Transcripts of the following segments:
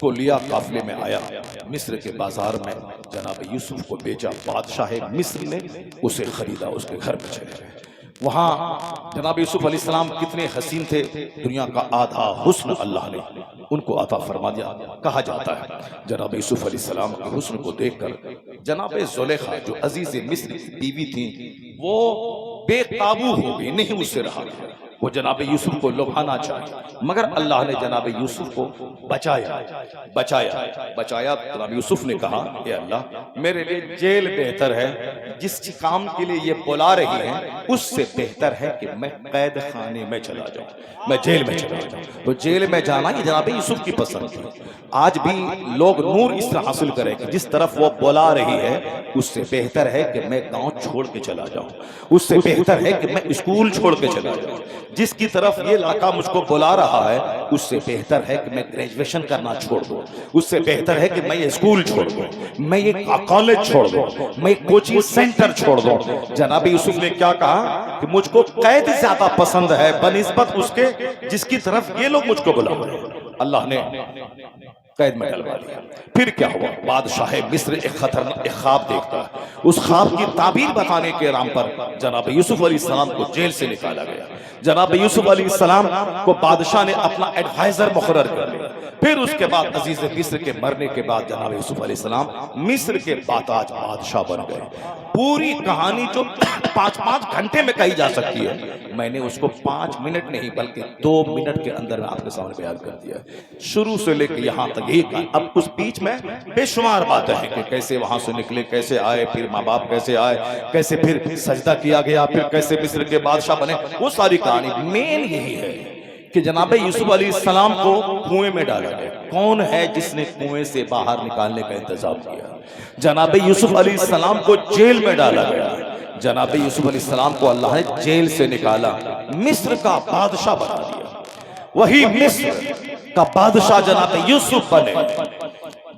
کو لیا، قافلے میں آیا، مصر کے بازار میں جناب یوسف کو بیچا، بادشاہ مصر نے اسے خریدا، اس کے گھر میں چلے گئے۔ وہاں جناب یوسف علیہ السلام کتنے حسین تھے، دنیا کا آدھا حسن اللہ نے ان کو عطا فرما دیا۔ کہا جاتا ہے جناب یوسف علیہ السلام کے حسن کو دیکھ کر جناب زلیخا جو عزیز مصر کی بیوی تھیں وہ بے قابو ہو گئی، نہیں اس سے رہا، وہ جناب یوسف کو لبھانا چاہے، مگر اللہ نے جناب یوسف کو بچایا۔ جناب یوسف نے کہا اے اللہ میرے لیے جیل بہتر ہے، جس کام کے لیے یہ بلا رہی ہیں اس سے بہتر ہے کہ میں قید خانے میں چلا جاؤں، میں جیل میں چلا جاؤں۔ تو جیل میں جانا یہ جناب یوسف کی پسند تھی۔ آج بھی لوگ نور اس طرح حاصل کریں کہ جس طرف وہ بلا رہی ہے اس سے بہتر ہے کہ میں گاؤں چھوڑ کے چلا جاؤں، اس سے بہتر ہے کہ میں اسکول چھوڑ کے چلا جاؤں۔ جس کی طرف یہ لڑکا مجھ کو بلا رہا ہے اس سے بہتر ہے کہ میں گریجویشن کرنا چھوڑ دوں، اس سے بہتر ہے کہ میں یہ اسکول چھوڑ دوں، میں یہ کالج چھوڑ دوں، میں کوچنگ سینٹر چھوڑ دوں۔ جناب یوسف نے کیا کہا کہ مجھ کو قید زیادہ پسند ہے بنسبت اس کے جس کی طرف یہ لوگ مجھ کو بلا رہے ہیں۔ اللہ نے قید میں ڈلوا دیا۔ پھر کیا ہوا؟ بادشاہ مصر ایک خواب دیکھتا ہے، اس خواب کی تعبیر بتانے کے نام پر جناب یوسف علیہ السلام کو جیل سے نکالا گیا۔ جناب یوسف علیہ السلام کو بادشاہ نے اپنا ایڈوائزر مقرر کر لیا۔ پھر اس کے بعد عزیز مصر کے مرنے کے بعد جناب یوسف علیہ السلام مصر کے باتاج بادشاہ بن گئے۔ پوری کہانی جو 5 گھنٹے میں کہی جا سکتی ہے، میں نے اس کو 5 منٹ نہیں بلکہ 2 منٹ کے اندر آپ کے سامنے بیان کر دیا۔ شروع سے لے کے یہاں تک ایک، اب اس بیچ میں بے شمار باتیں ہیں کہ کیسے وہاں سے نکلے، کیسے آئے، پھر ماں باپ کیسے آئے، کیسے پھر سجدہ کیا گیا، پھر کیسے مصر کے بادشاہ بنے، وہ ساری کہانی مین یہی ہے کہ جناب یوسف علیہ السلام کو کنویں میں ڈالا گیا۔ کون ہے جس نے کنویں سے باہر نکالنے کا انتظام کیا؟ جناب یوسف علیہ السلام کو جیل میں ڈالا گیا۔ جناب یوسف علیہ السلام کو اللہ نے جیل سے نکالا، مصر کا بادشاہ بنا دیا۔ وہی مصر کا بادشاہ جناب یوسف بنے،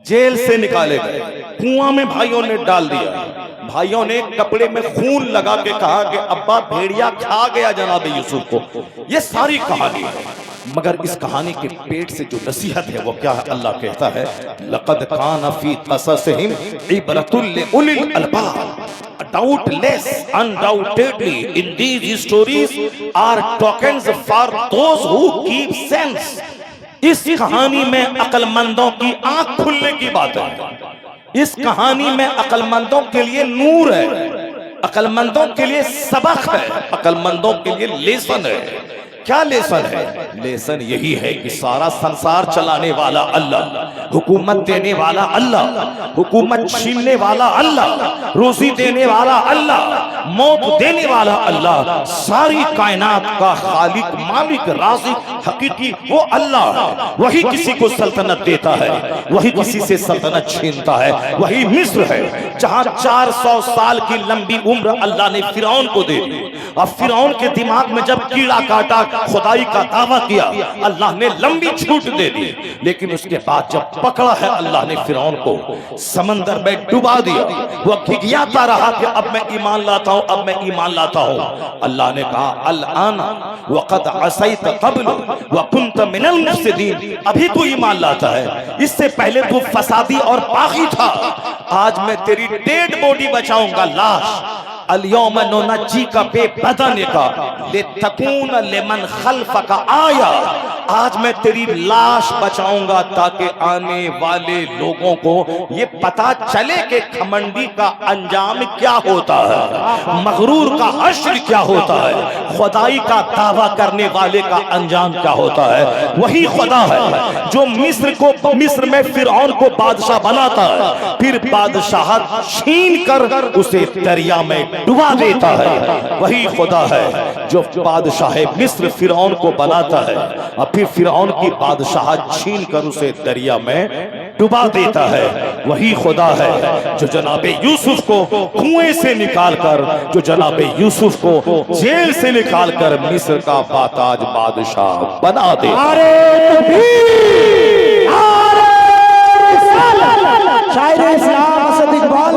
جیل سے نکالے گئے، کنواں میں بھائیوں نے ڈال دیا۔ بھائیوں نے کپڑے میں خون لگا کے کہا کہ ابا بھیڑیا کھا گیا جناب یوسف کو۔ یہ ساری کہانی ہے، مگر اس کہانی کے پیٹ سے جو نصیحت ہے وہ کیا ہے؟ اللہ کہتا ہے لَقَدْ كَانَ فِي قَصَصِهِمْ عِبْرَةٌ لِأُولِي الْأَلْبَابِ Doubtless, undoubtedly, in these stories are tokens for those who keep sense. اس کہانی میں عقل مندوں کی آنکھ کھلنے کی بات ہے، اس کہانی میں عقل مندوں کے لیے نور ہے، عقل مندوں کے لیے سبق ہے، عقل مندوں کے لیے لیسن ہے۔ کیا لیسن ہے؟ لیسن یہی ہے کہ سارا سنسار چلانے والا اللہ، حکومت دینے والا اللہ، حکومت چھیننے والا اللہ، روزی دینے والا اللہ، موت دینے والا اللہ، ساری کائنات کا خالق، مالک، رازق، حقیقی وہ اللہ ہے۔ وہی کسی کو سلطنت دیتا ہے، وہی کسی سے سلطنت چھینتا ہے۔ وہی مصر ہے جہاں 400 سال کی لمبی عمر اللہ نے فرعون کو دے دی، اور فرعون کے دماغ میں جب کیڑا کاٹا، خدائی کا دعویٰ کیا، اللہ نے لمبی چھوٹ دے دی، لیکن اس کے بعد جب پکڑا ہے اللہ نے فرعون کو، سمندر میں ڈبا دیا۔ وہ گھگیاتا رہا کہ اب میں ایمان لاتا ہوں، اب میں ایمان لاتا ہوں۔ اللہ نے کہا الآن وقد عصیت قبل وکنت من المفسدین، ابھی تو ایمان لاتا ہے، اس سے پہلے تو فسادی اور باغی تھا۔ آج میں تیری ڈیڈ باڈی بچاؤں گا، لاش۔ اليوم ننجیک ببدنک لتکون لمن خلفک آیا، آج میں تیری لاش بچاؤں گا تاکہ آنے والے لوگوں کو یہ پتا چلے کہ گھمنڈی کا انجام کیا ہوتا ہے، مغرور کا حشر کیا ہوتا ہے، خدائی کا دعویٰ کرنے والے کا انجام کیا ہوتا ہے۔ وہی خدا ہے جو مصر میں فرعون کو بادشاہ بناتا ہے، پھر بادشاہت چھین کر اسے دریا میں ڈبا دیتا ہے۔ وہی خدا ہے جو بادشاہ مصر فرعون کو بناتا ہے اور پھر فرعون کی بادشاہت چھین کر اسے دریا میں ڈبا دیتا ہے۔ وہی خدا ہے جو جناب یوسف کو کنویں سے نکال کر، جو جناب یوسف کو جیل سے نکال کر مصر کا باتاج بادشاہ بنا دے۔ شاعر اسلام اسد اقبال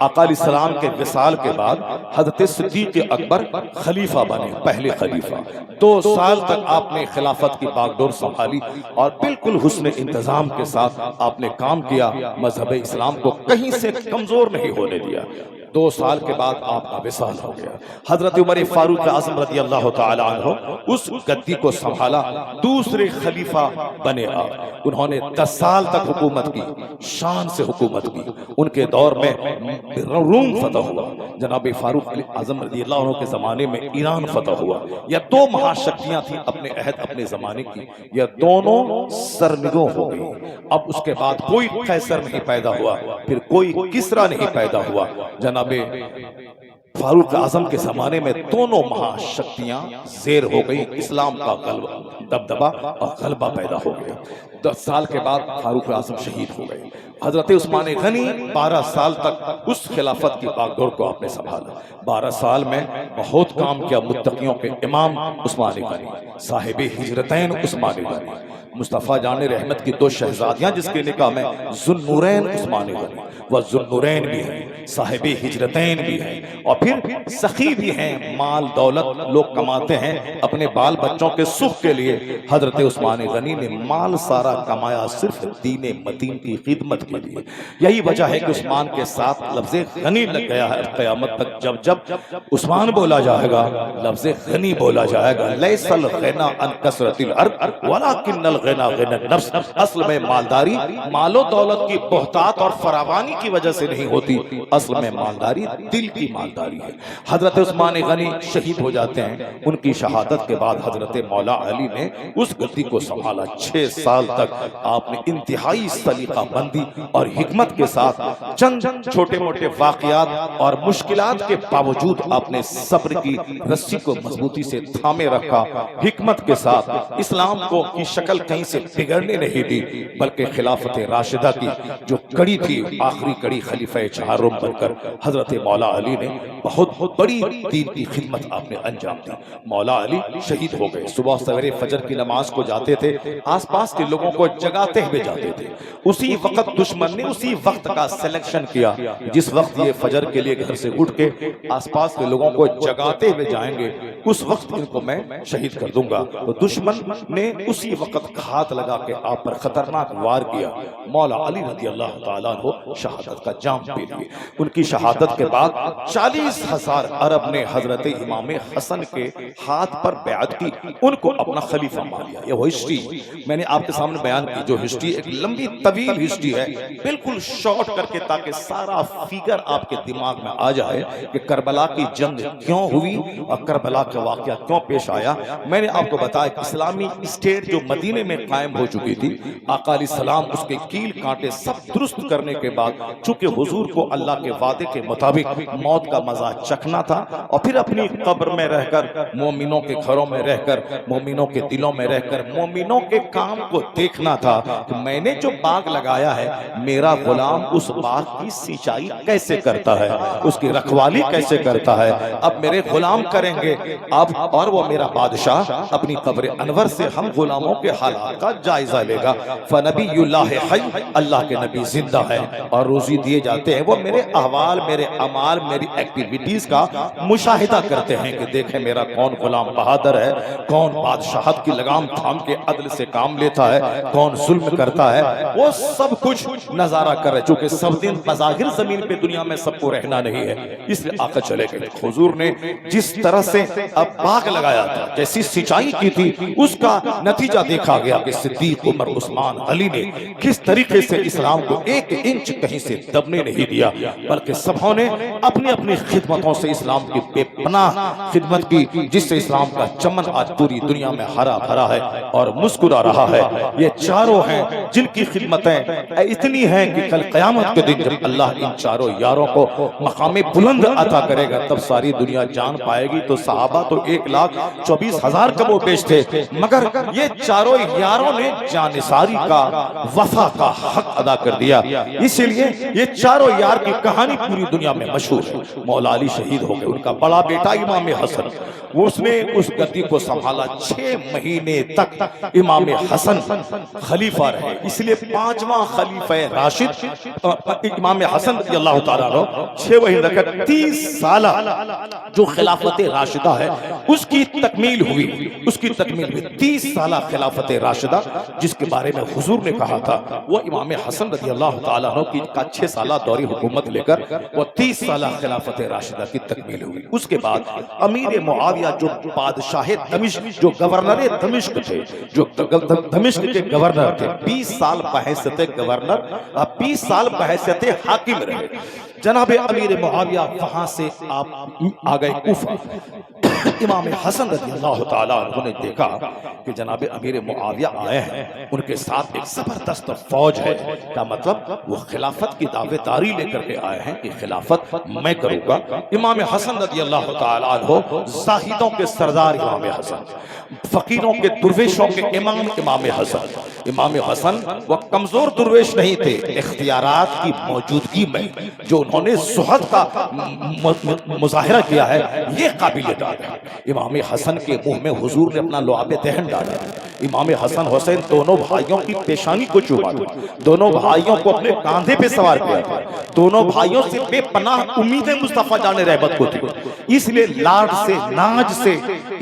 آقا علیہ السلام کے وصال کے بعد حضرت صدیق اکبر خلیفہ بنے، پہلے خلیفہ۔ 2 سال تک آپ نے خلافت کی باغڈور سنبھالی اور بالکل حسن انتظام کے ساتھ آپ نے کام کیا، مذہب اسلام کو کہیں سے کمزور نہیں ہونے دیا۔ 2 سال کے بعد آپ کا وصال ہو گیا۔ حضرت عمر فاروق اعظم رضی اللہ تعالی عنہ اس گدی کو سنبھالا، دوسرے خلیفہ بنے آپ۔ انہوں نے 10 سال تک حکومت کی، شان سے حکومت کی۔ ان کے دور میں روم فتح ہوا، جناب فاروق اعظم رضی اللہ عنہ کے زمانے میں ایران فتح ہوا۔ یہ 2 مہاشکتیاں تھیں اپنے عہد اپنے زمانے کی، یہ دونوں سرنگوں ہو گئی۔ اب اس کے بعد کوئی قیصر نہیں پیدا ہوا، پھر کوئی کسرا نہیں پیدا ہوا۔ جناب فاروق اعظم کے زمانے میں دونوں مہاشکتیاں زیر ہو گئی، اسلام کا غلبہ دبدبا اور غلبہ پیدا ہو گیا۔ 10 سال کے بعد فاروق اعظم شہید ہو گئے۔ حضرت عثمان غنی 12 سال تک اس خلافت کی باغڈور کو آپ نے سنبھالا۔ 12 سال میں بہت کام کیا۔ متقیوں کے امام عثمان غنی، صاحب ہجرتین عثمان غنی، مصطفیٰ جان رحمت کی 2 شہزادیاں جس کے نکاح میں ذوالنورین عثمان غنی، وہ ذوالنورین بھی ہیں، صاحب ہجرتین بھی ہیں، اور پھر سخی بھی ہیں۔ مال دولت لوگ کماتے ہیں اپنے بال بچوں کے سکھ کے لیے، حضرت عثمان غنی نے مال سارا کمایا صرف دین متین کی خدمت کے لیے۔ یہی وجہ ہے کہ عثمان کے ساتھ لفظ غنی لگ گیا ہے قیامت تک۔ جب جب عثمان بولا جائے گا لفظ غنی بولا جائے گا۔ لیس الغنا عن کثرت الارض ولکن الغنا غنی النفس۔ اصل میں مالداری مال و دولت کی بہتات اور فراوانی کی وجہ سے نہیں ہوتی، اصل میں مالداری دل کی مالداری ہے۔ حضرت عثمان غنی شہید ہو جاتے ہیں۔ ان کی شہادت کے بعد حضرت مولا علی نے اس گدی کو سنبھالا۔ 6 سال تک آپ نے انتہائی سلیقہ بندی اور حکمت کے ساتھ چند چھوٹے موٹے واقعات اور مشکلات کے باوجود آپ نے صبر کی رسی کو مضبوطی سے تھامے رکھا، حکمت کے ساتھ اسلام کو کی شکل کہیں سے بگڑنے نہیں دی، بلکہ خلافت راشدہ کی جو کڑی تھی، آخری کڑی خلیفہ 4 بن کر حضرت مولا علی نے بہت بڑی دین کی خدمت آپ نے انجام دی۔ مولا علی شہید ہو گئے۔ صبح سویرے فجر کی نماز کو جاتے تھے، آس پاس کے لوگوں کو جگاتے ہوئے جاتے تھے۔ اسی وقت دشمن نے اسی وقت کا سلیکشن کیا، جس وقت یہ فجر کے لیے گھر سے اٹھ کے آس پاس کے لوگوں کو جگاتے ہوئے جائیں گے، اس وقت ان کو میں شہید کر دوں گا۔ تو دشمن نے اسی وقت ہاتھ لگا کے آپ پر خطرناک وار کیا۔ مولا علی رضی اللہ تعالیٰ عنہ شہادت کا جام پی لیے۔ ان کی شہادت کے بعد 40,000 عرب نے حضرت امام حسن کے ہاتھ پر بیعت کی، ان کو اپنا خلیفہ مان لیا۔ یہ وہ ہسٹری میں نے آپ کے سامنے بیان کی، جو ہسٹری ایک لمبی طویل ہسٹری ہے، بالکل شارٹ کر کے تاکہ سارا فیگر آپ کے دماغ میں آ جائے کہ کربلا کی جنگ کیوں ہوئی اور کربلا کا واقعہ کیوں پیش آیا۔ میں نے آپ کو بتایا کہ اسلامی اسٹیٹ جو مدینے میں قائم ہو چکی تھی، آقا علیہ السلام اس کے کیل کانٹے سب درست کرنے کے بعد، چونکہ حضور کو اللہ کے وعدے کے مطابق موت کا مزہ چکھنا تھا، اور پھر اپنی قبر میں رہ کر، مومنوں کے گھروں میں رہ کر، مومنوں کے دلوں میں رہ کر، مومنوں کے کام کو دیکھنا تھا کہ میں نے جو باغ لگایا ہے، میرا غلام اس باغ کی سینچائی کیسے کرتا ہے، اس کی رکھوالی کیسے کرتا ہے۔ اب میرے غلام کریں گے، اب اور وہ میرا بادشاہ اپنی قبر انور سے ہم غلاموں کے حالات کا جائزہ لے گا۔ فنبی اللہ حی، اللہ کے نبی زندہ ہے اور روزی دیے جاتے ہیں، وہ میرے احوال، میرے اعمال، میری ایکٹیویٹیز کا مشاہدہ کرتے ہیں کہ دیکھیں میرا کون غلام بہادر ہے، کون بادشاہت کی لگام تھام کے عدل سے کام لیتا ہے، کون ظلم کرتا ہے، وہ سب کچھ نظارہ کر رہے۔ چونکہ سب دن بظاہر زمین پہ دنیا میں سب کو رہنا نہیں ہے، اس لیے آقا چلے گئے۔ حضور نے جس طرح سے اب باغ لگایا تھا، جیسی سینچائی کی تھی، اس کا نتیجہ دیکھا گیا کہ صدیق عمر عثمان علی نے کس طریقے سے اسلام کو 1 انچ کہیں سے دبنے نہیں دیا، بلکہ سبوں نے اپنی اپنی خدمتوں سے اسلام کی بے پناہ خدمت کی، جس سے اسلام کا چمن آج پوری دنیا میں ہرا بھرا ہے اور مسکرا رہا ہے۔ یہ چاروں ہیں جن کی خدمتیں اتنی ہیں کہ کل قیامت کے دن جب اللہ ان چاروں یاروں کو مقام بلند عطا کرے گا، تب ساری دنیا جان پائے گی۔ تو صحابہ تو 1,24,000 کم و بیش تھے، مگر یہ چاروں یاروں نے جانثاری کا، وفا کا حق ادا کر دیا۔ اسی لیے یہ چاروں یار کی کہانی پوری دنیا میں مشہور ہے۔ مولا علی شہید ہو گئے، ان کا بڑا بیٹا امام حسن اس نے اس گدی کو سنبھالا 6 مہینے تک امام حسن خلیفہ رہے، اس لیے 5واں خلیفہ راشد امام حسن رضی اللہ تعالیٰ عنہ 6 مہینے تک 30 سالہ جو خلافت راشدہ ہے اس کی تکمیل ہوئی، اس کی تکمیل ہوئی 30 سالہ خلافت راشدہ جس کے بارے میں حضور نے کہا تھا وہ امام حسن رضی اللہ تعالیٰ عنہ کی 6 سالہ دوری حکومت لے کر وہ 30 سالہ خلافت راشدہ کی تکمیل ہوئی۔ اس کے بعد امیر معاویہ جو بادشاہ دمشق جو گورنر دمشق تھے، جو دمشق کے گورنر تھے، 20 سال بحیثیت گورنر 20 سال بحیثیت حاکم رہے۔ جناب امیر معاویہ وہاں سے آپ آ گئے کوفہ۔ امام حسن رضی اللہ تعالیٰ عنہ نے دیکھا کہ جناب امیر معاویہ آئے ہیں، ان کے ساتھ ایک زبردست فوج ہے، کا مطلب وہ خلافت کی دعویداری لے کر کے آئے ہیں کہ خلافت میں کروں گا۔ امام حسن رضی اللہ تعالیٰ عنہ زاہدوں کے سردار امام حسن، فقیروں کے درویشوں کے امام امام حسن۔ امام حسن وہ کمزور درویش نہیں تھے، اختیارات کی موجودگی میں جو انہوں نے زہد کا مظاہرہ کیا ہے یہ قابل داد ہے۔ امام حسن کے منہ میں حضور نے اپنا لعاب دہن ڈالا، امام حسن حسین دونوں بھائیوں کی پیشانی کو چوما تھا، دونوں بھائیوں کو اپنے کاندھے پہ سوار کیا تھا، دونوں بھائیوں سے بے پناہ امیدیں مصطفیٰ جان رحمت کو تھی، اس لیے لاڈ سے ناج سے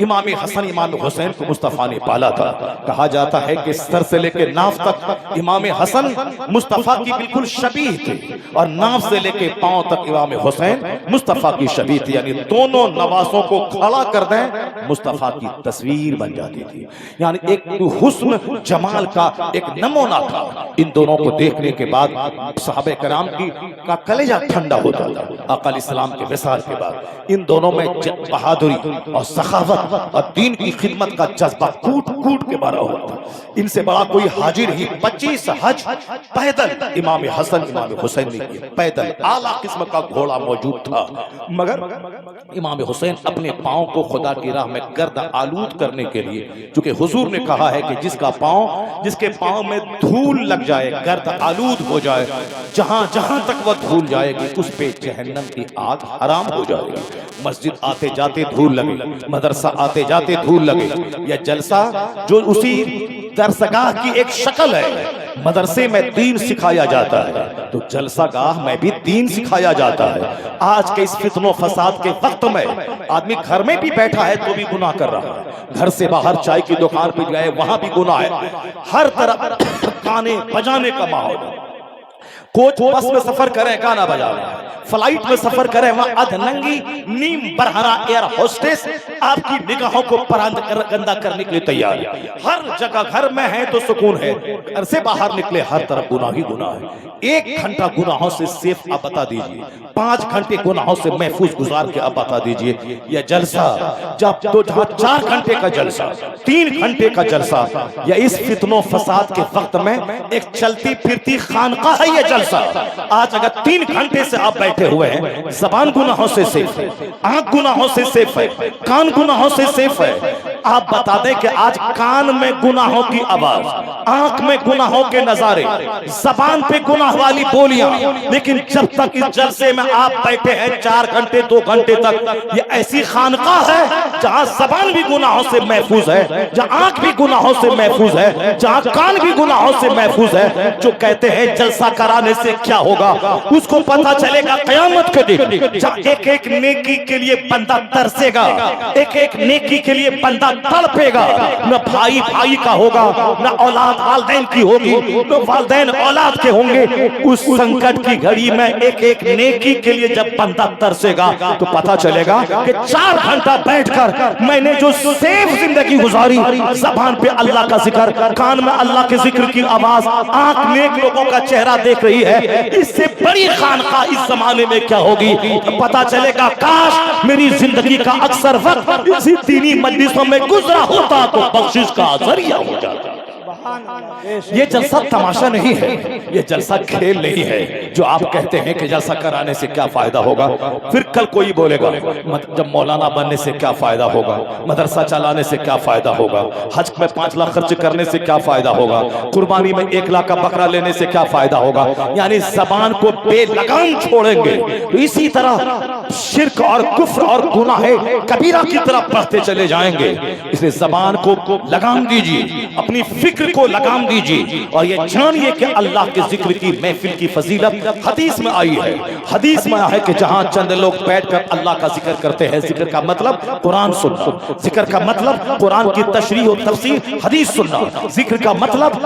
امام حسن امام حسین کو مصطفیٰ نے پالا تھا۔ کہا جاتا ہے کہ سر سے لے کے ناف تک امام حسن مصطفیٰ کی بالکل شبیہ تھے اور ناف سے لے کے پاؤں تک امام حسین مصطفیٰ کی شبیہ تھی، یعنی دونوں نواسوں کو کھڑا کر دیں مصطفیٰ کی تصویر بن جاتی تھی، یعنی ایک حسن جمال کا ایک نمونہ تھا۔ ان دونوں کو دیکھنے کے بعد صحابہ کرام کا کلیجہ ٹھنڈا ہوتا تھا۔ آقا علیہ السلام کے وصال کے بعد ان دونوں میں بہادری اور سخاوت اور دین کی خدمت کا جذبہ کوٹ کوٹ کے بھرا ہوا تھا۔ ان سے بڑا کوئی حاجی نہیں، 25 حج پیدل امام حسن امام حسین نے کیے، پیدل اعلیٰ قسم کا گھوڑا موجود تھا، مگر امام حسین اپنے پاؤں کو خدا کی راہ میں گرد آلود کرنے کے لیے، چونکہ حضور نے کہا ہے کہ جس کے پاؤں میں دھول لگ جائے، گرد آلود ہو جائے، جہاں جہاں تک وہ دھول جائے گی اس پہ جہنم کی آگ حرام ہو جائے گی۔ مسجد آتے جاتے دھول لگے، مدرسہ آتے جاتے دھول لگے، یہ جلسہ جو اسی درسگاہ کی ایک شکل ہے، مدرسے میں دین سکھایا جاتا ہے تو جلسہ گاہ میں بھی دین سکھایا جاتا ہے۔ آج کے اس فتن و فساد کے وقت میں آدمی گھر میں بھی بیٹھا ہے تو بھی گناہ کر رہا ہے، گھر سے باہر چائے کی دکان پہ گئے وہاں بھی گناہ ہے، ہر طرف گانے بجانے کا ماحول ہے۔ کوچ بس میں سفر کریں گانا بجا رہا ہے، فلائٹ میں سفر کریں وہاں ادھ ننگی نیم برہنہ ایئر ہوسٹس آپ کی نگاہوں کو گندہ کرنے کے لیے تیار ہے۔ ہر جگہ گھر میں ہے تو سکون ہے، گھر سے باہر نکلے ہر طرف گناہ ہی گناہ ہے۔ 1 گھنٹہ گناہوں سے سیف آپ بتا دیجئے، 5 گھنٹے گناہوں سے محفوظ گزار کے آپ بتا دیجئے۔ یہ جلسہ جب تو جہاں 4 گھنٹے کا جلسہ، 3 گھنٹے کا جلسہ، یا اس فتن و فساد کے وقت میں ایک چلتی پھرتی خانقاہ ہے یہ جلسہ۔ آج اگر 3 گھنٹے سے آپ بیٹھے ہوئے ہیں، زبان گناہوں سے سیف ہے، آنکھ گناہوں سے سیف ہے، کان گناہوں سے سیف ہے۔ آپ بتا دیں کہ آج کان میں گناہوں کی آواز، آنکھ میں گناہوں کے نظارے، زبان پہ گناہ والی بولیاں، لیکن جب تک اس جلسے میں آپ بیٹھے ہیں 4 گھنٹے 2 گھنٹے تک، یہ ایسی خانقاہ ہے جہاں زبان بھی گناہوں سے محفوظ ہے، جہاں آنکھ بھی گناہوں سے محفوظ ہے، جہاں کان بھی گناہوں سے محفوظ ہے۔ جو کہتے ہیں جلسہ کرانے سے کیا ہوگا، اس کو پتہ چلے گا قیامت کے دن، جہاں ایک ایک نیکی کے لیے بندہ ترسے گا، ایک ایک نیکی کے لیے بندہ تڑپے گا، نہ بھائی بھائی کا ہوگا، نہ اولاد والدین کی ہوگی، نہ والدین اولاد کے ہوں گے۔ اس سنکٹ کی گھڑی میں ایک ایک نیکی کے لیے جب بندہ ترسے گا تو پتہ چلے گا کہ 4 گھنٹہ بیٹھ کر میں نے جو سیف زندگی گزاری، زبان پہ اللہ کا ذکر، کان میں اللہ کے ذکر کی آواز، آنکھ نیک لوگوں کا چہرہ دیکھ رہی ہے، اس سے بڑی خانقاہ اس زمانے میں کیا ہوگی۔ پتہ چلے گا کاش میری زندگی کا اکثر وقت اسی دینی مجلسوں میں گزرا ہوتا تو بخشش کا ذریعہ ہو جاتا۔ یہ جلسہ تماشا نہیں ہے، یہ جلسہ کھیل نہیں ہے جو آپ کہتے ہیں کہ جلسہ کرانے سے کیا فائدہ ہوگا۔ پھر کل کوئی بولے گا جب مولانا بننے سے کیا فائدہ ہوگا، مدرسہ چلانے سے کیا فائدہ ہوگا، حج میں 5 لاکھ خرچ کرنے سے کیا فائدہ ہوگا، قربانی میں 1 لاکھ کا بکرا لینے سے کیا فائدہ ہوگا۔ یعنی زبان کو بے لگام چھوڑیں گے تو اسی طرح شرک اور کفر اور گناہ کبیرہ کی طرف بڑھتے چلے جائیں گے۔ اس لیے زبان کو لگام دیجیے، اپنی فکر کو لگام دیجیے، اور یہ جانیے کہ اللہ کے ذکر کی محفل کی فضیلت حدیث میں آئی ہے۔ حدیث میں آیا ہے کہ جہاں چند لوگ بیٹھ کر اللہ کا ذکر کرتے ہیں، ذکر کا مطلب قرآن سننا، ذکر کا مطلب قرآن کی تشریح و تفسیر حدیث سننا، ذکر کا مطلب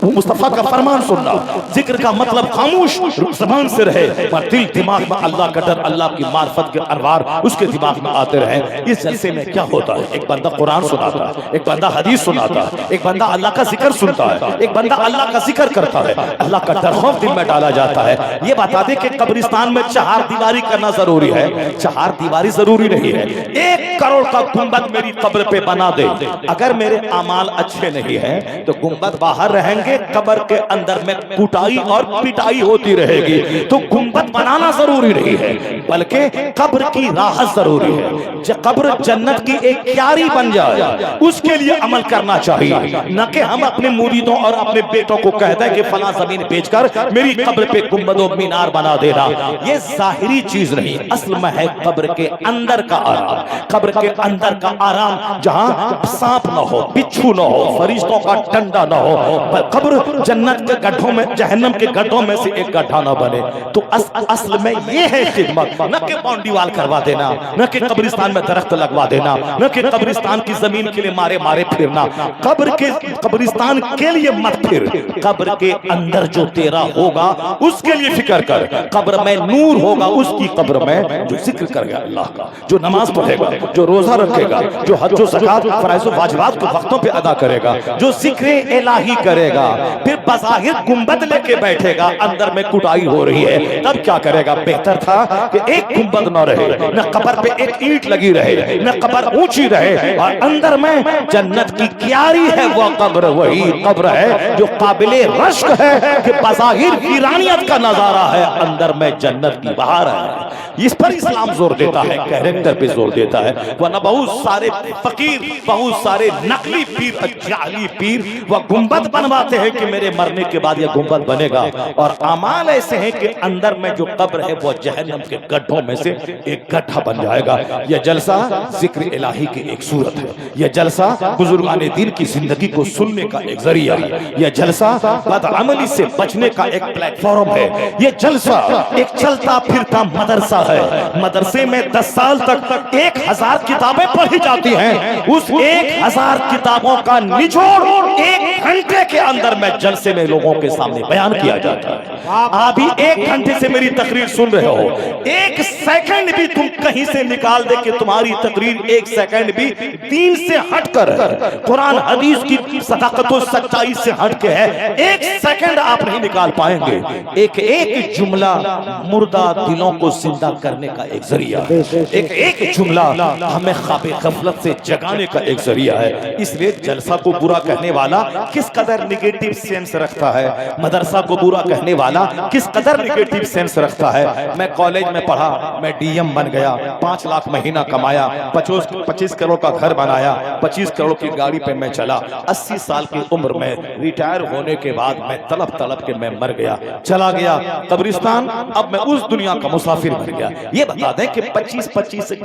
مصطفیٰ کا فرمان سننا، ذکر کا مطلب خاموش زبان سے رہے پر دل دماغ میں اللہ کا ڈر، اللہ کی معرفت کے انوار اس کے دماغ میں آتے رہے۔ اس جلسے میں کیا ہوتا ہے؟ ایک بندہ قرآن سناتا ہے، ایک بندہ حدیث سناتا ہے، ایک بندہ اللہ کا ذکر سنتا ہے، ایک بندہ اللہ کا ذکر کرتا ہے، اللہ کا ڈر خوف دل میں ڈالا جاتا ہے۔ یہ بتا دے کہ قبرستان میں 4 دیواری کرنا ضروری ہے، 4 دیواری ضروری نہیں ہے۔ 1 کروڑ کا گنبد میری قبر پہ بنا دے، اگر میرے اعمال اچھے نہیں ہیں تو گنبد باہر رہیں گے، قبر کے اندر میں کوٹائی اور پٹائی ہوتی رہے گی۔ تو گنبد بنانا ضروری نہیں ہے بلکہ قبر کی راحت ضروری ہے۔ قبر جنت کی ایک کیاری بن جائے، اس کے لیے عمل کرنا چاہیے، نہ کہ ہم اپنے مریدوں اور اپنے بیٹوں کو کہتے ہیں کہ فلاں زمین بیچ کر میری قبر پہ گنبد و مینار بنا دینا۔ یہ ظاہری چیز نہیں، اصل میں ہے قبر کے اندر کا آرام۔ قبر کے اندر کا آرام جہاں سانپ نہ ہو، بچھو نہ ہو، فرشتوں کا ڈنڈا نہ ہو، قبر جنت کے گڈھوں میں، جہنم کے گڈھوں میں سے ایک گڈھا نہ بنے۔ تو اصل میں یہ ہے خدمت، نہ کہ باؤنڈری وال کروا دینا، نہ کہ قبرستان میں درخت لگوا دینا، نہ کہ قبرستان کی زمین کے لیے مارے مارے پھرنا۔ قبرستان کے لیے مت پھر، قبر کے اندر جو تیرا ہوگا اس کے لیے فکر کر۔ قبر میں نور ہوگا اس کی قبر میں جو ذکر کرے گا اللہ کا، جو نماز پڑھے گا، جو روزہ رکھے گا، جو حج و زکات فرائض و واجبات کو وقتوں پہ ادا کرے گا، جو ذکر الہی کرے گا۔ پھر بظاہر گنبد لے کے بیٹھے گا، اندر میں کٹائی ہو رہی ہے، تب کیا کرے گا؟ بہتر تھا کہ ایک گنبد نہ رہے، نہ قبر پہ ایک اینٹ لگی رہے، نہ قبر اونچی رہے، اور اندر میں جنت کی کیاری ہے وہ قبر، وہی قبر ہے جو قابل رشک ہے کہ بظاہر ویرانیت کا نظارہ ہے، اندر میں جنت کی بہار ہے۔ اس پر اسلام زور دیتا ہے، کیریکٹر پہ زور دیتا ہے، ورنہ بہت سارے فقیر، بہت سارے نقلی پیر، جعلی پیر وہ گنبد بنواتے ہیں کہ میرے مرنے کے بعد یہ گنبد بنے گا، اور اعمال ایسے ہیں کہ اندر میں جو قبر ہے وہ جہنم کے گڈھوں میں سے ایک گڈھا بن جائے گا۔ یہ جلسہ ذکر الہی کی ایک صورت ہے، یہ جلسہ بزرگان دین کی زندگی کو سننے کا ایک ذریعہ ہے، یہ جلسہ بدعملی سے بچنے کا ایک پلیٹ فارم ہے، یہ جلسہ ایک چلتا پھرتا مدرسہ ہے۔ مدرسے میں 10 سال تک 1000 کتابیں پڑھی جاتی ہیں، اس 1000 کتابوں کا نچوڑ 1 گھنٹے کے اندر میں جلسے میں لوگوں کے سامنے بیان کیا جاتا ہے۔ آپ ہی 1 گھنٹے سے میری تقریر سن رہے ہو، 1 سیکنڈ بھی تم کہیں سے نکال دے کہ تمہاری تقریر 1 سیکنڈ بھی دین سے ہٹ کر قرآن حدیث کی صداقت و سچائی سے ہٹ کے ہے، 1 سیکنڈ آپ نہیں نکال پائیں گے۔ ایک جملہ مردہ دلوں کو زندہ کرنے کا ایک ذریعہ ہے، ایک جملہ ہمیں خواب غفلت سے جگانے کا ایک ذریعہ ہے۔ اس لیے جلسہ کو برا کہنے والا کس قدر نگیٹو سینس رکھتا ہے، مدرسہ کو برا کہنے والا کس قدر نگیٹو سینس رکھتا ہے۔ میں کالج میں پڑھا، میں ڈی ایم بن گیا، 5 لاکھ مہینہ کمایا، 25 کروڑ کا گھر بنایا، 25 کروڑ کی گاڑی پہ میں چلا، 80 سال کی عمر میں ریٹائر ہونے کے بعد میں تڑپ کے میں مر گیا، چلا گیا قبرستان، اب میں اس دنیا کا مسافر بن گیا۔ یہ بتا دیں کہ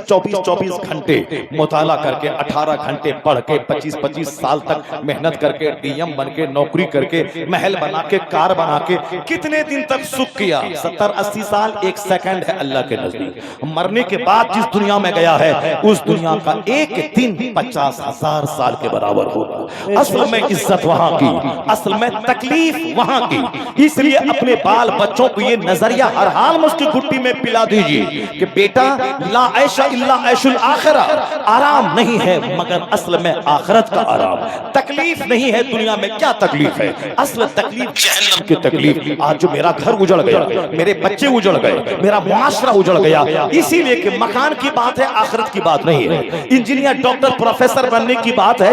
24 گھنٹے مطالعہ کر کے، 18 گھنٹے پڑھ کے، 25 سال تک محنت کر کے، ڈی ایم بن کے، نوکری کر کے، محل بنا کے، کار بنا کے، کتنے دن تک سکھ کیا؟ 70-80 سال 1 سیکنڈ ہے اللہ کے نزدیک۔ مرنے کے بعد جس دنیا میں گیا ہے اس دنیا کا 1 دن 50,000 سال کے برابر ہوگا۔ اصل میں عزت وہاں کی، اصل میں تکلیف وہاں کی۔ اس لیے اپنے بال بچوں کو یہ نظریہ ہر حال میں اس کی گھٹی میں پلا دیجئے کہ بیٹا لا عیش الا عیش الاخرہ، آرام نہیں ہے مگر اصل میں آخرت کا آرام۔ تکلیف نہیں ہے دنیا میں، کیا تکلیف ہے؟ اصل تکلیف جہنم کی تکلیف۔ آج جو میرا گھر اجڑ گیا، میرے بچے اجڑ گئے، میرا معاشرہ اجڑ گیا، اسی لیے کہ مکان کی بات ہے، آخرت کی بات نہیں ہے۔ انجینئر، ڈاکٹر، پروفیسر بننے کی بات ہے،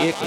1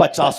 50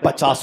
50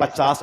50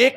1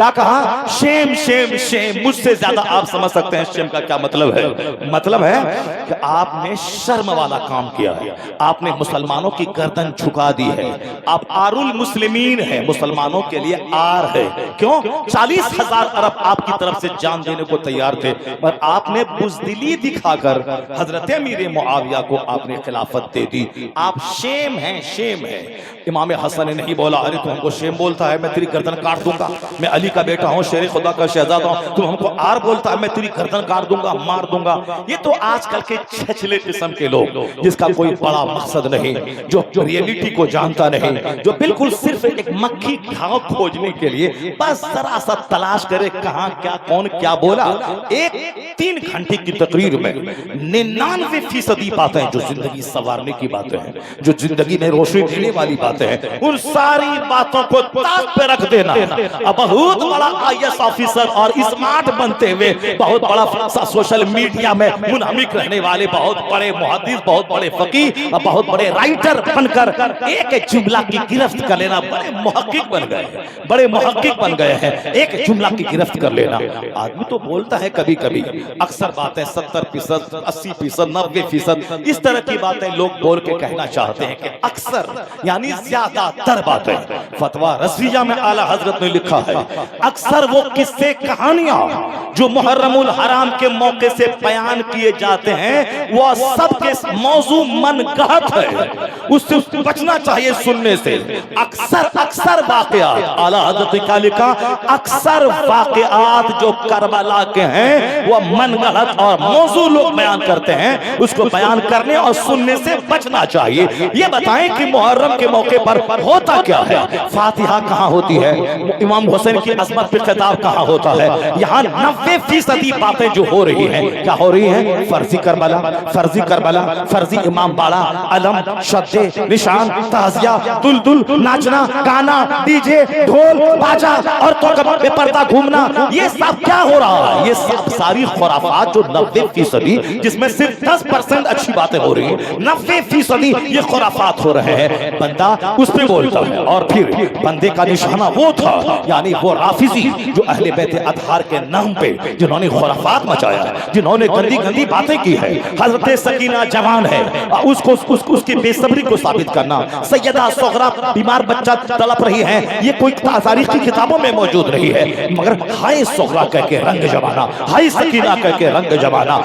کیا کہا؟ شیم شیم شیم. مجھ سے زیادہ آپ سمجھ سکتے ہیں شیم کا کیا مطلب ہے. مطلب ہے کہ آپ نے شرم والا کام کیا ہے, آپ نے مسلمانوں کی گردن جھکا دی ہے. آپ آر المسلمین ہیں, مسلمانوں کے لیے آر ہے. کیوں؟ 40,000 عرب آپ کی طرف سے جان دینے کو تیار تھے, پر آپ نے بزدلی دکھا کر حضرت امیر معاویہ کو آپ نے خلافت دے دی. آپ شیم ہیں, شیم ہے. امام حسن نے نہیں بولا ارے تو ہم کو شیم بولتا ہے میں تیری گردن کاٹ دوں گا, میں علی کا بیٹا ہوں, شیر خدا کا شہزادہ ہوں, تو ہم کو آر بولتا ہے میں تیری گردن کاٹ دوں گا, مار دوں گا. یہ تو آج کل کے چھچلے قسم کے لوگ جس کا کوئی بڑا مقصد نہیں, جو ریئلٹی کو جانتا نہیں, جو بالکل صرف ایک مکھی گھاؤ کھوجنے کے لیے بس ذرا سا تلاش کرے کہاں کیا کون کیا بولا. ایک 3 گھنٹے کی تقریر میں 99% باتیں جو زندگی سنوارنے کی باتیں ہیں, جو زندگی میں روشنی دینے والی باتیں ہیں, ان ساری باتوں کو تاک پہ رکھ دینا. اب بہت بڑا IAS آفیسر اور اسمارٹ بنتے ہوئے بہت بڑا سوشل میڈیا میں منہمک رہنے والے بہت بڑے محدث, بہت بڑے فقیہ, بہت بڑے رائٹر بن کر ایک جملہ کی گرفت کر لینا, بڑے محقق بن گئے ہیں, بڑے محقق بن گئے ہیں. ایک جملہ کی گرفت کر لینا. آدمی تو بولتا ہے کبھی کبھی, اکثر باتیں 70%, 80%, 90% اس طرح کی باتیں لوگ بول کے کہنا چاہتے ہیں کہ اکثر یعنی زیادہ تر باتیں. فتویٰ رضویہ میں اعلیٰ حضرت نے لکھا ہے اکثر وہ قصے کہانیاں جو محرم الحرام کے موقع سے بیان کیے جاتے ہیں وہ سب کے موضوع من گھڑت ہے, اس سے بچنا چاہیے سننے سے. اکثر واقعات, اعلیٰ حضرت نے کیا لکھا, اکثر واقعات جو کربلا کے ہیں وہ من گھڑت اور موضوع لوگ بیان کرتے ہیں, اس کو بیان کرنے اور سننے سے بچنا چاہیے. یہ بتائیں کہ محرم کے موقع پر ہوتا کیا ہے؟ فاتحہ کہاں ہوتی ہے؟ امام حسین کی عظمت پہ خطاب کہاں ہوتا ہے؟ یہاں 90% باتیں جو ہو رہی ہیں کیا ہو رہی ہیں؟ فرضی کربلا, فرضی کربلا, فرضی امام باڑہ, علم, شدے, نشان, تعزیہ, دلدل, ناچنا, گانا, ڈی جے, ڈھول, باجا اور تو بے پردہ گھومنا. یہ سب کیا ہو رہا ہے؟ یہ سب ساری خرافات جو 90% جس میں صرف 10% اچھی باتیں ہو رہی ہیں, 90% یہ خرافات ہو رہے ہیں. بندہ اس پہ بولتا ہے اور پھر بندے کا نشانہ وہ تھا یعنی وہ رافضی جو اہل بیت اطہار کے نام پہ جنہوں نے خرافات مچایا, جنہوں نے گندی گندی باتیں کی ہے. حضرت سکینہ جوان ہے, اس کی بے صبری کو ثابت کرنا. سیدہ صغرا بیمار بچہ تڑپ رہی ہے, یہ کوئی تاریخ کی کتابوں میں موجود نہیں ہے, مگر ہائے صغرا کہہ کے رنگ جمانا, ہائے سکینہ کہہ کے رنگ جمانا.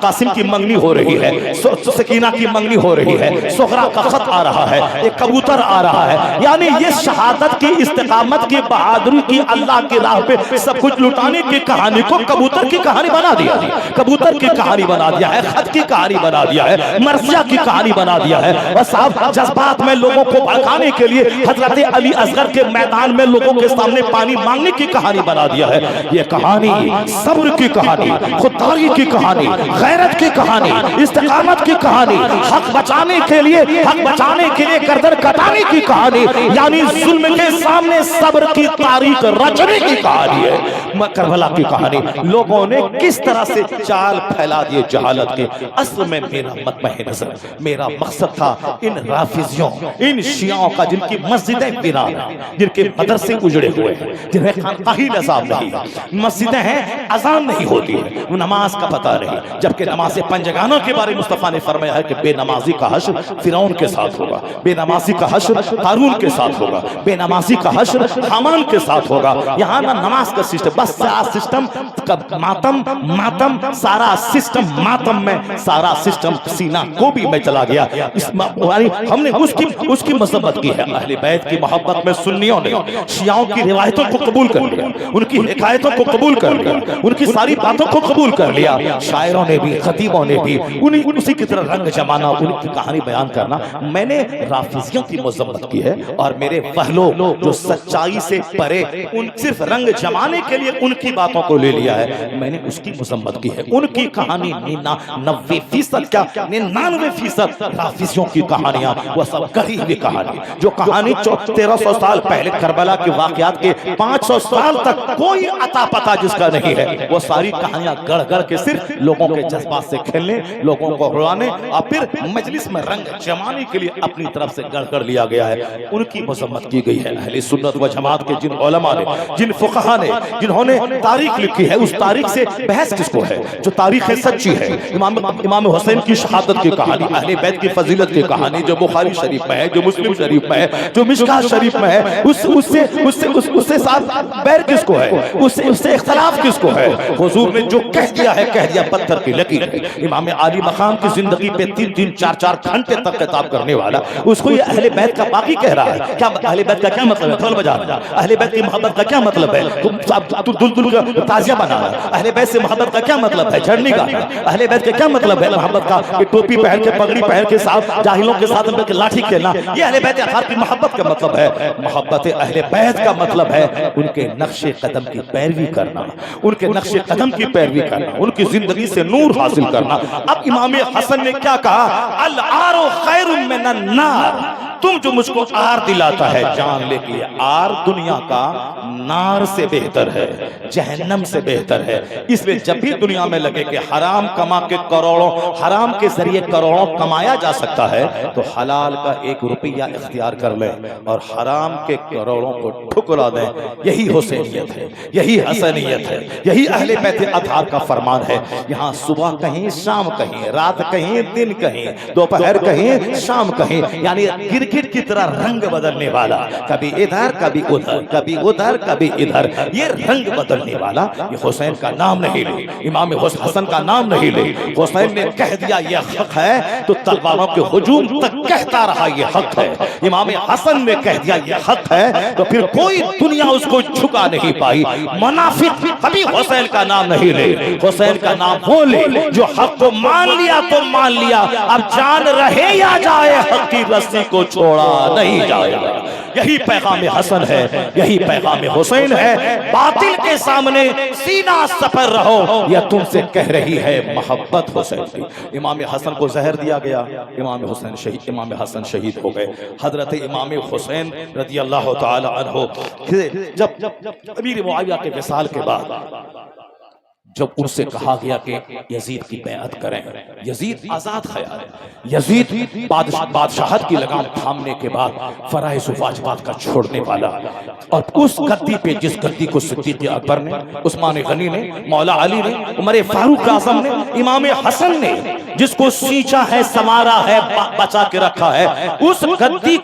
قاسم کی منگنی ہو رہی ہے, سکینہ کی منگنی ہو رہی ہے, صغرا کا خط آ رہا ہے, ایک کبوتر آ رہا ہے. یعنی یہ شہادت کی, استقامت کی, بہادری کی, اللہ کی راہ پہ سب کچھ لٹانے کی کہانی کو کبوتر کی کہانی بنا دیا, کبوتر کی کہانی بنا دیا ہے, خط کی کہانی بنا دیا ہے, مرثیہ کی کہانی بنا دیا ہے. اور صاحب جذبات میں لوگوں کو بھڑکانے کے لیے حضرت علی اصغر کے میدان میں لوگوں کے سامنے پانی مانگنے کی کہانی بنا دیا ہے. یہ کہانی صبر کی کہانی, خودداری کی کہانی, غیرت کی کہانی, استقامت کی کہانی, حق بچانے کے لیے گردن کٹانے کی کہانی, یعنی ظلم کے سامنے صبر کی تاریخ رچنے کی کہانی ہے. کربلا کی کہانی لوگوں نے کس طرح سے چال پھیلا دیے جہالت کے. اصل میں میرا مطمع نظر, میرا مقصد تھا ان رافضیوں, ان شیعوں کا جن کی مسجدیں بنا ہیں, جن کے مدرسے اجڑے ہوئے ہیں, جنہیں خانقاہی نظام نہیں, مسجدیں ہیں اذان نہیں ہوتی ہے, نماز کا پتہ نہیں, جبکہ نماز پنجگانوں کے بارے مصطفیٰ نے فرمایا ہے کہ بے نمازی کا حشر فرعون کے ساتھ ہوگا, بے نمازی کا حشر قارون کے ساتھ ہوگا, بے نمازی کا حشر حامان کے ساتھ ہوگا. یہاں نہ نماز کا سسٹم, بس سارا سسٹم ماتم سارا سسٹم ماتم میں, سارا سسٹم سینہ گوبی میں چلا گیا. ہم نے اس کی مذمت کی ہے. اہل بیت کی محبت میں سنیوں نے شیعوں کی روایتوں کو قبول کر لیا, ان کی حکایتوں کو قبول کر لیا, ان کی ساری باتوں کو قبول کر لیا. شاعروں نے بھی, خطیبوں نے بھی اسی کی طرح رنگ جمانا, ان کی کہانی بیان کرنا. میں نے رافضیوں کی مذمت کی ہے اور میرے پہلو جو سچائی سے پرے ان صرف رنگ جمانے کے لیے ان کی باتوں کو لے لیا ہے, میں نے اس کی مذمت کی ہے. ان کی کہانی 90% کیا 99% رافضیوں کی کہانیاں وہ سب گڑھی ہوئی کہانی, جو کہانی 1300 سال پہلے کربلا کے واقعات کے 500 سال تک کوئی عطا پتا جس کا نہیں ہے, وہ ساری کہانیاں گڑھ گڑھ کے صرف لوگوں کے جذبات سے کھیلنے, لوگوں کو روانے اور پھر مجلس میں رنگ جمانے کے لیے اپنی طرف سے گڑھ گڑھ لیا گیا ہے. ان کی مذمت کی گئی ہے. اہل سنت و جماعت کے جن علماء علماء نے، جن فقہا نے، جنہوں نے تاریخ لکھی ہے، اس تاریخ سے بحث کس کو ہے؟ جو تاریخ سچی ہے، امام حسین کی شہادت کی کہانی، اہل بیت کی فضیلت کی کہانی جو بخاری شریف میں ہے، جو مسلم شریف میں ہے، جو مشکاۃ شریف میں ہے، اس سے ساتھ بیر کس کو ہے؟ اس سے اختلاف کس کو ہے؟ حضور نے جو کہہ دیا پتھر کی لکیر ہے۔ امام عالی مقام کی زندگی پہ 3-3 4-4 گھنٹے تک خطاب کرنے والا، اس کو یہ اہل بیت کا باقی کہہ رہا ہے۔ کیا اہل بیت کا کیا مطلب ہے؟ ڈھول بجا اہل بیت کی محبت کا کیا مطلب ہے؟ دل کا تازیہ بنا رہا ہے۔ اہل بیت سے محبت کا کیا مطلب ہے؟ جھڑنے کا۔ اہل بیت کا کیا مطلب ہے محبت کا؟ کہ ٹوپی پہن کے، پگڑی پہن کے ساتھ جاہلوں کے ساتھ لاٹھی کھیلنا، یہ اہل بیت اطہار کی محبت کا مطلب ہے۔ محبت اہل بیت کا مطلب ہے ان کے نقش قدم کی پیروی کرنا، ان کے نقش قدم کی پیروی کرنا، ان کی زندگی سے نور حاصل کرنا۔ اب امام حسن نے کیا کہا؟ العار خیر من النار، تم جو مجھ کو آر دلاتا ہے، جان لے کے آر دنیا کا نار سے بہتر ہے، جہنم سے بہتر ہے۔ اس لیے جب بھی دنیا میں لگے کہ حرام کما کے کروڑوں، حرام کے ذریعے کروڑوں کمایا جا سکتا ہے، تو حلال کا 1 روپیہ اختیار کر لیں اور حرام کے کروڑوں کو ٹھکرا دیں۔ یہی حسینیت ہے، یہی حسنیت ہے، یہی اہل بیت اطہار کا فرمان ہے۔ یہاں صبح کہیں، شام کہیں، رات کہیں، دن کہیں، دوپہر کہیں، شام کہیں، یعنی کرکٹ کی طرح رنگ بدلنے والا، کبھی ادھر کبھی ادھر، کبھی ادھر کبھی ادھر، یہ رنگ بدلنے والا، یہ حسین کا نام نہیں لے، امام حسن کا نام نہیں لے۔ حسین نے کہہ دیا یہ حق ہے تو تلواروں کے ہجوم تک کہتا رہا یہ حق ہے۔ امام حسن نے کہہ دیا یہ حق ہے تو پھر کوئی دنیا اس کو جھکا نہیں پائی۔ منافق کبھی حسین کا نام نہیں لے، حسین کا نام وہ لے جو حق کو مان لیا تو مان لیا، اب جان رہے یا جائے حق کی رسی کو چھوڑا نہیں جائے گا۔ یہی پیغام حسن ہے، یہی پیغام حسین ہے۔ باطل کے سامنے سینہ سپر رہو، یہ تم سے کہہ رہی ہے محبت حسین کی۔ امام حسن کو زہر دیا گیا، امام حسن شہید ہو گئے۔ حضرت امام حسین رضی اللہ تعالی عنہ جب امیر معاویہ کے وصال کے بعد جب ان سے کہا گیا کہ یزید کی بیعت کریں، یزید آزاد خیال ہے، یزید بادشاہت کی لگام تھامنے کے بعد فرائض و واجبات کا چھوڑنے والا، اور اس گدی پہ جس گدی کو صدیق اکبر نے، عثمان غنی نے، مولا علی نے، عمر فاروق اعظم نے، امام حسن نے جس کو سینچا ہے، سنوارا ہے، بچا کے رکھا ہے، اس گدی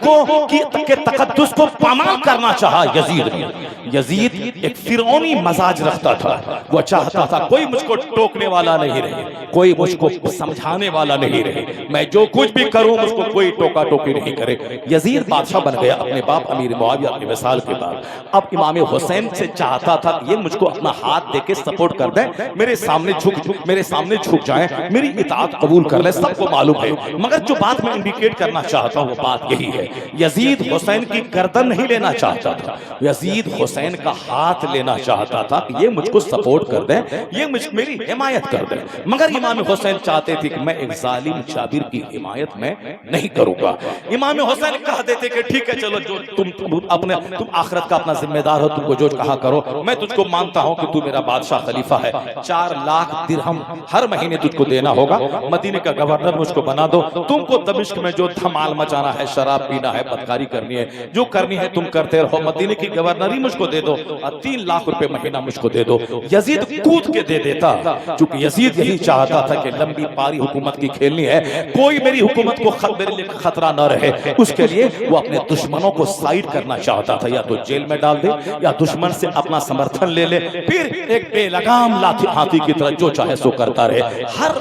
کے تقدس کو پامال کرنا چاہا یزید نے۔ یزید ایک فرعونی مزاج رکھتا تھا، وہ چاہتا تھا کوئی مجھ کو ٹوکنے والا نہیں رہے، کوئی مجھ کو سمجھانے والا نہیں رہے، میں جو کچھ بھی کروں مجھ کو کوئی ٹوکا ٹوکی نہیں کرے۔ یزید بادشاہ بن گیا اپنے باپ امیر معاویہ کے وصال کے بعد۔ اب امام حسین سے چاہتا تھا کہ یہ مجھ کو اپنا ہاتھ دے کے سپورٹ کر دیں، میرے سامنے جھک جائیں، میری اطاعت قبول کر لیں، سب کو معلوم ہے، مگر جو بات میں انڈیکیٹ کرنا چاہتا ہوں وہ بات یہی ہے، یزید حسین کی گردن نہیں لینا چاہتا تھا، یزید حسین کا ہاتھ لینا چاہتا تھا کہ یہ مجھ کو سپورٹ کر دیں، یہ میری حمایت کر دیں، مگر امام حسین چاہتے تھے کہ میں ایک ظالم جابر کی حمایت میں نہیں کروں گا۔ امام حسین کہہ دیتے کہ ٹھیک ہے چلو، جو تم آخرت کا اپنا ذمہ دار ہو، تم کو جو کہا کرو، میں تجھ کو مانتا ہوں کہ تو میرا بادشاہ خلیفہ ہے، 4 لاکھ درہم ہر مہینے تجھ کو دینا ہوگا، مدینے کا گورنر مجھ کو بنا دو، تم کو دمشق میں جو دھمال مچانا ہے، شراب پینا ہے، بدکاری کرنی ہے، جو کرنی ہے تم کرتے رہو، مدینے کی گورنری مجھ کو دے دو اور 3 لاکھ روپے مہینہ مجھ کو دے دو۔ یزید کود کے دے دیتا، چونکہ یزید یہی چاہتا تھا کہ لمبی پاری حکومت کی کھیلنی ہے، کوئی میری حکومت کو میرے لیے خطرہ نہ رہے، اس کے لیے وہ اپنے دشمنوں کو سائیڈ کرنا چاہتا تھا، یا تو جیل میں ڈال دے یا دشمن سے اپنا سمرتھن لے لے، پھر ایک بے لگام ہاتھی کی طرح جو چاہے سو کرتا رہے۔ ہر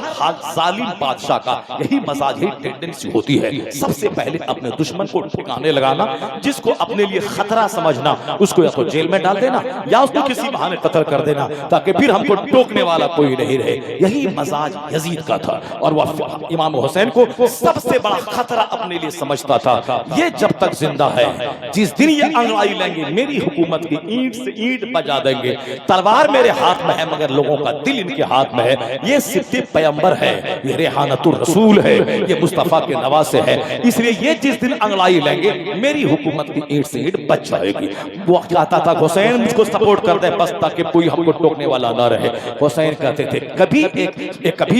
ظالم بادشاہ کا یہی مزاج، یہی ٹینڈنسی ہوتی ہے، سب سے پہلے اپنے دشمن کو ٹھکانے لگانا، جس کو اپنے لیے خطرہ سمجھنا اس کو یا تو جیل میں ڈال دینا یا اس کو کسی بہانے قتل کر دینا تاکہ پھر ہم کو ٹوکنے والا کوئی نہیں رہے۔ یہی مزاج یزید کا تھا، اور وہ امام حسین کو سب سے بڑا خطرہ اپنے لیے سمجھتا تھا۔ یہ جب تک زندہ ہے، جس دن یہ انگڑائی لیں گے میری حکومت کی اینٹ سے اینٹ بجا دیں گے، تلوار میرے ہاتھ میں ہے مگر لوگوں کا دل ان کے ہاتھ میں ہے۔ یہ صدق پیغمبر ہے، یہ ریحانۃ الرسول ہے، یہ مصطفیٰ کے نواسے ہے، اس لیے یہ جس دن انگڑائی لیں گے میری حکومت کی اینٹ سے اینٹ بچ جائے گی۔ وہ کہتا تھا حسین مجھ کو سپورٹ کر دے بس تاکہ کوئی ہم کو ٹوکنے والا نہ رہے۔ حسین کہتے تھے کبھی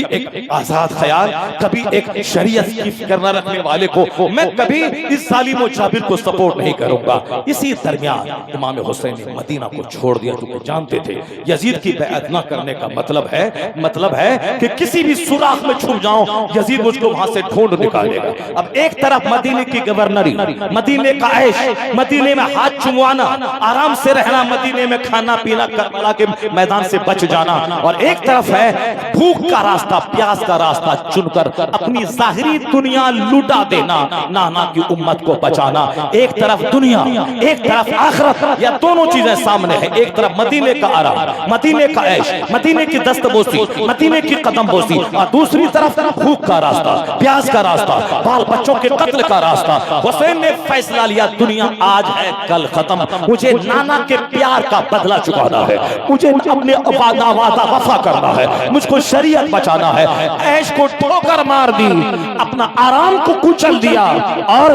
ایک آزاد خیال، کبھی ایک شریعت کی فکر نہ رکھنے والے کو میں کبھی اس ظالم و جابر کو سپورٹ نہیں کروں گا۔ اسی درمیان امام حسین نے مدینہ کو چھوڑ دیا، کیونکہ جانتے تھے یزید کی بیعت نہ کرنے کا مطلب ہے کہ کسی بھی سوراخ میں چھپ جاؤں یزید مجھ کو وہاں سے ڈھونڈ نکالے گا۔ اب ایک طرف مدینے کی گورنری، مدینے کا عیش، مدینے میں ہاتھ چموانا، آرام سے رہنا، مدینے میں کھانا پینا، کربلا کے میدان سے بچ جانا، اور ایک طرف ہے بھوک کا راستہ، پیاس کا راستہ چن کر اپنی ظاہری دنیا لوٹا دینا، نانا کی امت کو بچانا۔ ایک طرف دنیا، ایک طرف آخرت، یا دونوں چیزیں سامنے ہیں۔ ایک طرف مدینے کا آرام، مدینے کا عیش، مدینے کی دست بوسی، مدینے کی قدم بوسی، اور دوسری طرف بھوک کا راستہ، پیاس کا راستہ، بال بچوں کے قتل کا راستہ۔ حسین نے فیصلہ لیا دنیا آج ہے کل ختم، مجھے نانا کے پیار کا بدلہ چکانا ہے، مجھے اپنے وعدہ وفا کرنا ہے، مجھ کو شریعت بچانا ہے۔ عیش کو ٹھوکر مار دی، اپنا آرام کو کچل دیا، اور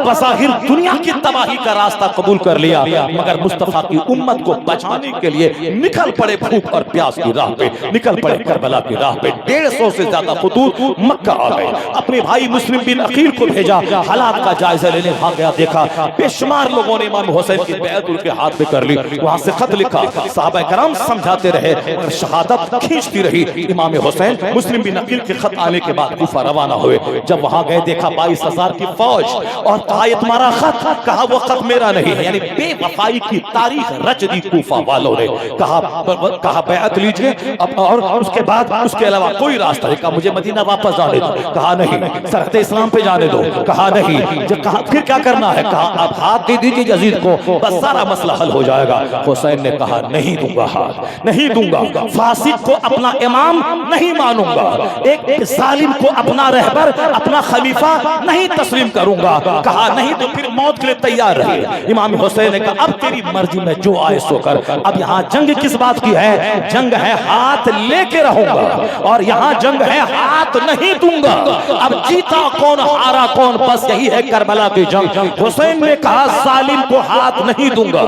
بظاہر دنیا کی تباہی کا راستہ قبول کر لیا، مگر مصطفیٰ کی امت کو بچانے کے لیے نکل پڑے بھوک اور پیاس کی راہ پہ، نکل پڑے کربلا کی راہ پہ۔ 150 سے زیادہ خطوط مکہ آ گئے، اپنے بھائی مسلم بن عقیل کو بھیجا، حالات کا جائزہ لینے بھاگ گیا، دیکھا بے شمار لوگوں نے امام حسین کی بیعت ان کے ہاتھ میں کر لی، وہاں سے خط لکھا، صحابہ کرام سمجھاتے رہے، شہادت کھینچتی رہی۔ امام حسین مسلم بن عقیل کے خط آنے کے بعد کوفہ روانہ ہوئے، جب وہاں گئے دیکھا 22,000 کی فوج، اور کہا یہ تمہارا خط، کہا وہ خط میرا نہیں ہے، یعنی بے وفائی کی تاریخ رچ دی کوفہ والوں نے۔ کہا بیعت لیجئے، اور اس کے بعد اس کے علاوہ کوئی راستہ نہیں، کہا مجھے مدینہ واپس جانے دو، کہا نہیں، سرحد اسلام پہ جانے دو، کہا نہیں، کہا پھر کیا کرنا ہے، کہا اب ہاتھ دے دیجئے یزید کو، بس سارا مسئلہ حل ہو جائے گا۔ حسین نے کہا نہیں دوں گا ہاتھ، نہیں دوں گا، فاسق کو اپنا امام نہیں مانوں گا، ایک ظالم کو اپنا رہبر، اپنا خلیفہ نہیں تسلیم کروں گا۔ کہا نہیں تو پھر موت کے لیے تیار رہے۔ امام حسین نے کہا اب تیری مرضی میں جو آئے سو کر۔ اب یہاں جنگ کس بات کی ہے؟ جنگ ہے ہاتھ لے کے رہوں گا، اور یہاں جنگ ہے ہاتھ نہیں دوں گا۔ اب جیتا کون ہارا کون، بس یہی ہے کربلا کی جنگ۔ حسین نے کہا ظالم کو ہاتھ نہیں دوں گا،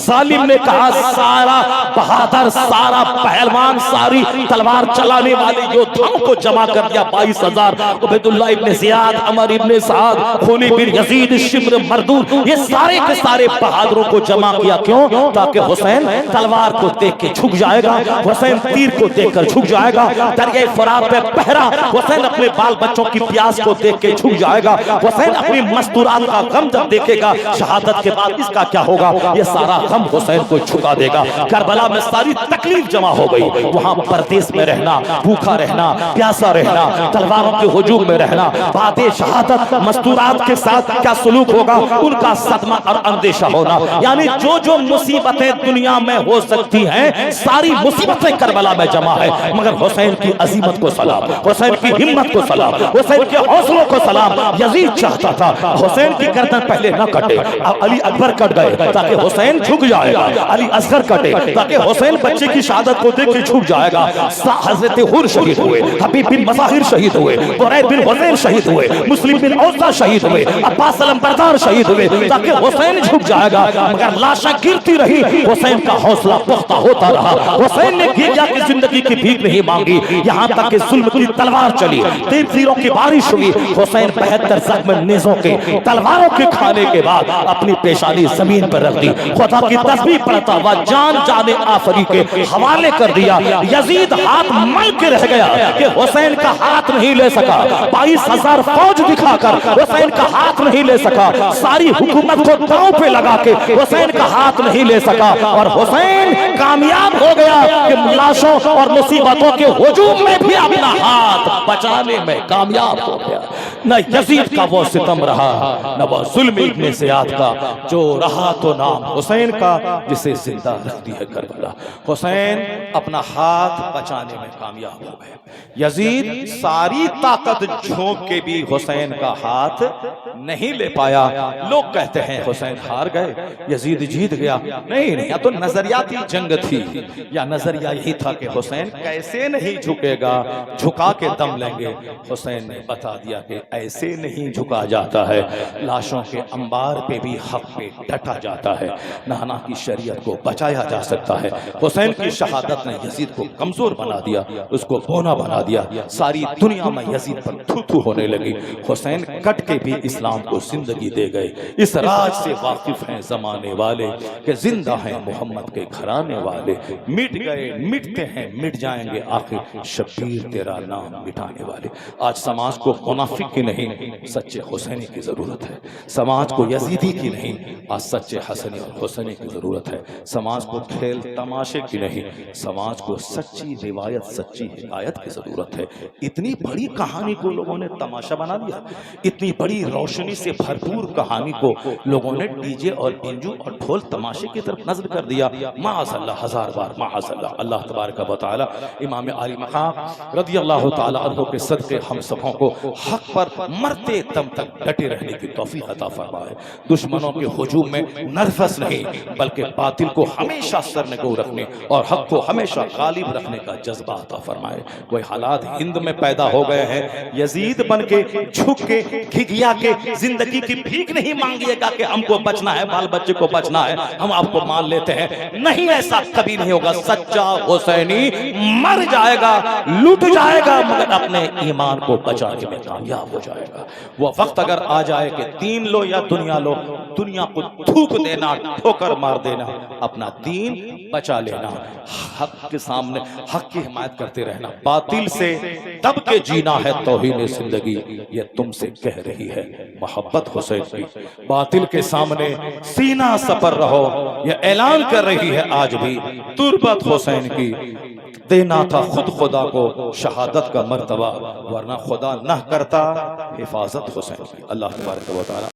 ظالم نے کہا سارا بہادر، سارا پہلوان، ساری تلوار چلانے والے یودھاؤں کو جمع کر دیا، 22,000، عبید اللہ ابن زیاد، عمر ابن سعد، خونی بن یزید، شمر مردود، یہ سارے کے سارے بہادروں کو جمع کیا۔ کیوں؟ تاکہ حسین تلوار کو دیکھ کے جھک جائے گا، حسین تیر کو دیکھ کر جھک جائے گا، دریائے فرات پہ پہرا، حسین اپنے بال بچوں کی پیاس کو دیکھ کے جھک جائے گا، حسین اپنی مستورات کا غم جب دیکھے گا، شہادت کے بعد اس کا کیا ہوگا، یہ سارا غم حسین کو جھکا دے گا۔ کربلا میں ساری تکلیف جمع ہو گئی، وہاں پردیس میں رہنا، بھوکا رہنا، پیاسا رہنا، تلواروں کے ہجوم میں رہنا، بعد شہادت مستورات کے ساتھ کیا سلوک ہوگا، ان کا صدمہ اور اندیشہ ہونا، یعنی جو مصیبتیں دنیا میں ہو سکتی ہیں ساری مصیبتیں کربلا میں جمع ہے، مگر حسین کی عظیمت کو سلام، حسین کی ہمت کو سلام، حسین کے حوصلوں کو سلام۔ یزید چاہتا تھا حسین کی گردن پہلے نہ کٹے، علی اکبر کٹ گئے تاکہ حسین جھک جائے گا، علی اصغر کٹے تاکہ حسین بچے کی شہادت کو دیکھ کے جھک جائے گا، حضرت حر شہید ہوئے، حبیب بن مظاہر شہید ہوئے، برید بن حسین شہید ہوئے، مسلم بن اوسا شہید ہوئے، عباس علمبردار شہید ہوئے، تاکہ حسین جھک جائے گا، مگر لاشیں گرتی رہی، حسین کا حوصلہ پختہ ہوتا رہا۔ حسین نے گریا کی زندگی کی بھیک نہیں مانگی، یہاں تک کہ ظلم کی تلوار چلی، تیروں کی بارش ہوئی، حسین 72 زخم نیزوں کے، تلواروں کے کھانے کے بعد اپنی پیشانی زمین پر رکھ دی، خدا کی تسبیح پڑھتا ہوا جان آفری کے حوالے کر دیا۔ یزید ہاتھ مل کے رہ گیا کہ حسین کا ہاتھ نہیں لے سکا، 22,000 فوج دکھا کر حسین کا ہاتھ نہیں لے سکا، ساری حکومت کو داؤں پہ لگا کے حسین کا ہاتھ نہیں لے سکا، اور حسین کامیاب ہو گیا کہ لاشوں اور مصیبتوں کے ہجوم میں بھی اپنا ہاتھ بچانے میں کامیاب ہو گیا۔ نہ یزید کا وہ ستم رہا، نہ وہ ظلم ابن زیاد کا، جو رہا تو نام حسین کا جسے زندہ رکھتی ہے کربلا۔ حسین اپنا ہاتھ بچانے میں کامیاب ہو گئے۔ یزید ساری طاقت جھونک کے بھی حسین کا ہاتھ نہیں لے پایا۔ لوگ کہتے ہیں حسین ہار گئے، یزید جیت گیا۔ نہیں نہیں، یا تو نظریاتی جنگ تھی، یا نظریہ یہی تھا کہ حسین کیسے نہیں جھکے گا، جھکا کے دم لیں گے۔ حسین نے بتا دیا کہ ایسے نہیں جھکا جاتا ہے، لاشوں کے انبار پہ بھی حق پہ ڈٹا جاتا ہے، نانا کی شریعت کو بچایا جا سکتا ہے۔ حسین کی شہادت نے یزید کو کمزور بنا دیا، اس کو بونا بنا دیا، ساری دنیا میں یزید پر تھو تھو ہونے لگی۔ حسین کٹ کے بھی اسلام کو زندگی دے گئے۔ اس راج سے واقف ہیں زمانے والے کہ زندہ ہیں محمد کے گھرانے والے، مٹ گئے مٹتے ہیں مٹ جائیں گے آخر شبیر تیرا نام مٹانے والے۔ آج سماج کو منافق کی نہیں سچے حسینی کی ضرورت ہے، سماج کو یزیدی کی نہیں آج سچے حسنی اور حسینی کی ضرورت ہے، سماج کو کھیل تماشے کی نہیں سماج کو سچی روایت سچی حکایت کی ضرورت ہے۔ اتنی بڑی کہانی کو لوگوں نے تماشا بنا دیا، اتنی بڑی روشنی سے بھرپور کہانی کو لوگوں نے ڈی جے اور بینجو اور ڈھول تماشے کی طرف نظر کر دیا۔ معاذ اللہ، ہزار بار معاذ اللہ۔ اللہ تبارک و تعالی امام علی مقام رضی اللہ تعالی عنہ کے صدقے ہم سبوں کو حق پر مرتے دم تک ڈٹے رہنے کی توفیق عطا فرمائے، دشمنوں کے ہجوم میں نرفس نہیں بلکہ باطل کو ہمیشہ سرنگو رکھنے اور حق کو ہمیشہ غالب رکھنے کا جذبہ عطا فرمائے۔ وہ حالات ہند میں پیدا ہو گئے ہیں، یزید بن کے جھک کے گھگیا کے زندگی کی بھیک نہیں مانگیے گا کہ ہم کو بچنا ہے، بال بچے کو بچنا ہے، ہم آپ کو مان لیتے ہیں، نہیں ایسا کبھی نہیں ہوگا۔ سچا حسینی مر جائے گا، لٹ جائے گا، مگر اپنے ایمان کو بچانے میں کامیاب ہو جائے گا۔ وہ وقت اگر آ جائے کہ دین لو یا دنیا لو، دنیا کو تھوک دینا، ٹھوکر مار دینا، اپنا دین بچا لینا، حق کے سامنے حق کی حمایت کرتے رہنا، باطل سے دب کے جینا ہے توہین زندگی، یہ تم سے کہہ رہی ہے محبت حسین کی۔ باطل کے سامنے سینہ سپر رہو، یہ اعلان کر رہی ہے آج بھی تربت حسین کی۔ دینا تھا خود خدا کو شہادت کا مرتبہ، ورنہ خدا نہ کرتا حفاظت حسین کی۔ اللہ تبارک و تعالی